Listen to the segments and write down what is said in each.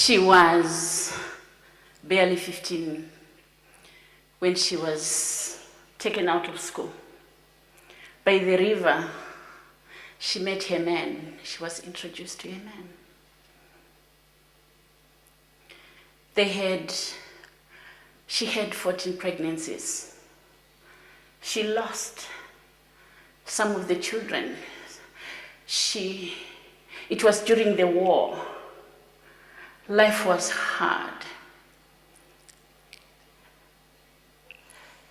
She was barely 15 when she was taken out of school. By the river, she met her man. She was introduced to a man. She had 14 pregnancies. She lost some of the children. It was during the war. Life was hard.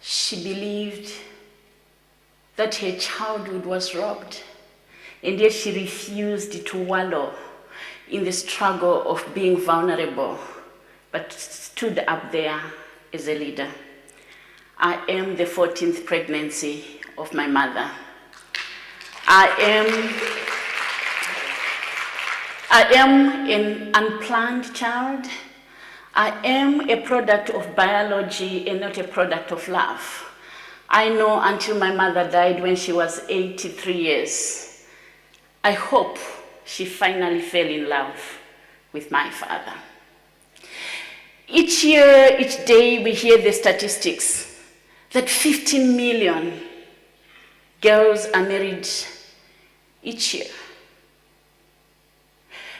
She believed that her childhood was robbed, and yet she refused to wallow in the struggle of being vulnerable, but stood up there as a leader. I am the 14th pregnancy of my mother. I am an unplanned child. I am a product of biology and not a product of love. I know until my mother died when she was 83 years. I hope she finally fell in love with my father. Each year, each day, we hear the statistics that 15 million girls are married each year.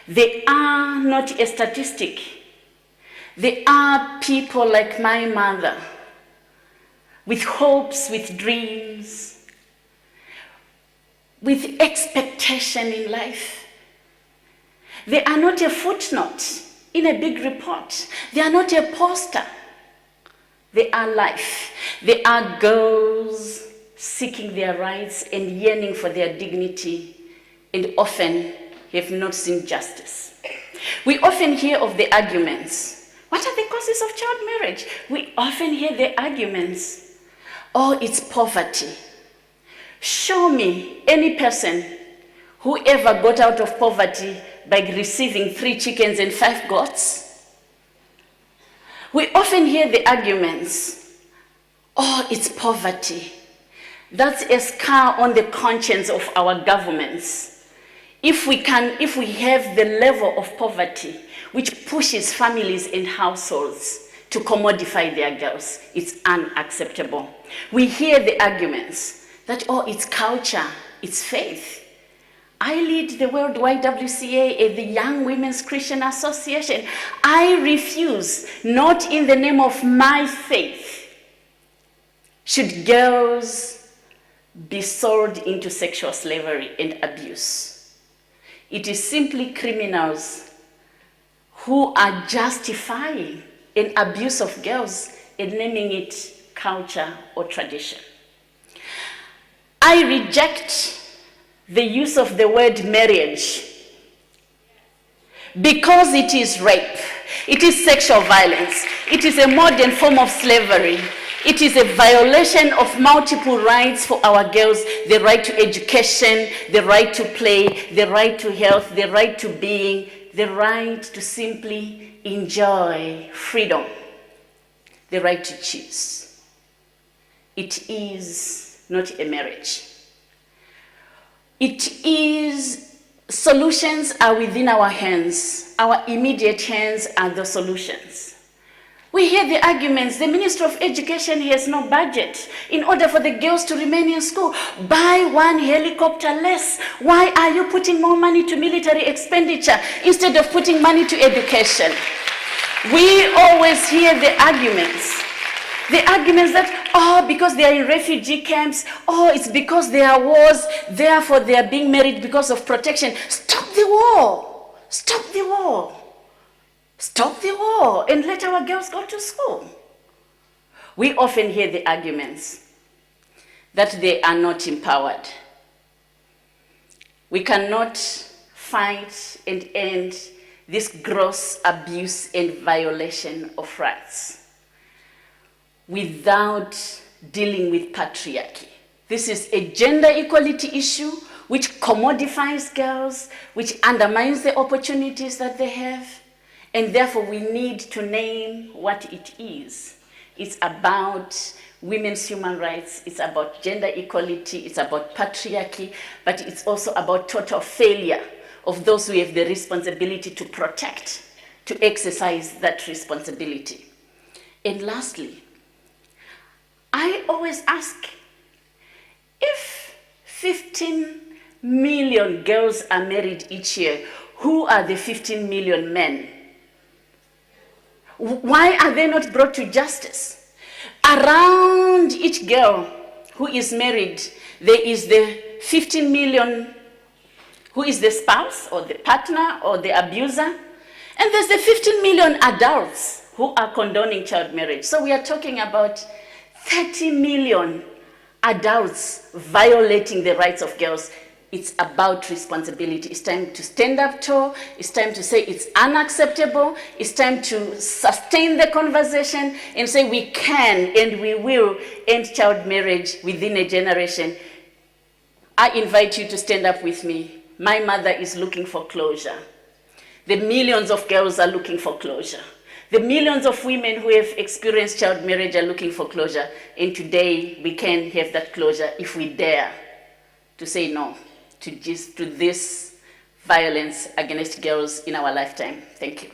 They are not a statistic. They are people like my mother, with hopes, with dreams, with expectation in life. They are not a footnote in a big report. They are not a poster. They are life. They are girls seeking their rights and yearning for their dignity, and often have not seen justice. We often hear of the arguments. What are the causes of child marriage? We often hear the arguments. Oh, it's poverty. Show me any person who ever got out of poverty by receiving 3 chickens and 5 goats. We often hear the arguments. Oh, it's poverty. That's a scar on the conscience of our governments. If we have the level of poverty which pushes families and households to commodify their girls, it's unacceptable. We hear the arguments that, oh, it's culture, it's faith. I lead the World YWCA, the Young Women's Christian Association. I refuse, not in the name of my faith, should girls be sold into sexual slavery and abuse. It is simply criminals who are justifying an abuse of girls and naming it culture or tradition. I reject the use of the word marriage because it is rape, it is sexual violence, it is a modern form of slavery. It is a violation of multiple rights for our girls: the right to education, the right to play, the right to health, the right to being, the right to simply enjoy freedom, the right to choose. It is not a marriage. It is, solutions are within our hands. Our immediate hands are the solutions. We hear the arguments. The Minister of Education has no budget in order for the girls to remain in school. Buy 1 helicopter less. Why are you putting more money to military expenditure instead of putting money to education? We always hear the arguments. The arguments that, oh, because they are in refugee camps, oh, it's because there are wars, therefore they are being married because of protection. Stop the war. Stop the war. Stop the war and let our girls go to school. We often hear the arguments that they are not empowered. We cannot fight and end this gross abuse and violation of rights without dealing with patriarchy. This is a gender equality issue which commodifies girls, which undermines the opportunities that they have. And therefore, we need to name what it is. It's about women's human rights, it's about gender equality, it's about patriarchy, but it's also about total failure of those who have the responsibility to protect to exercise that responsibility. And lastly, I always ask, if 15 million girls are married each year, who are the 15 million men? Why are they not brought to justice? Around each girl who is married, there is the 15 million who is the spouse or the partner or the abuser. And there's the 15 million adults who are condoning child marriage. So we are talking about 30 million adults violating the rights of girls. It's about responsibility. It's time to stand up tall. It's time to say it's unacceptable. It's time to sustain the conversation and say we can and we will end child marriage within a generation. I invite you to stand up with me. My mother is looking for closure. The millions of girls are looking for closure. The millions of women who have experienced child marriage are looking for closure. And today we can have that closure if we dare to say no to this violence against girls in our lifetime. Thank you.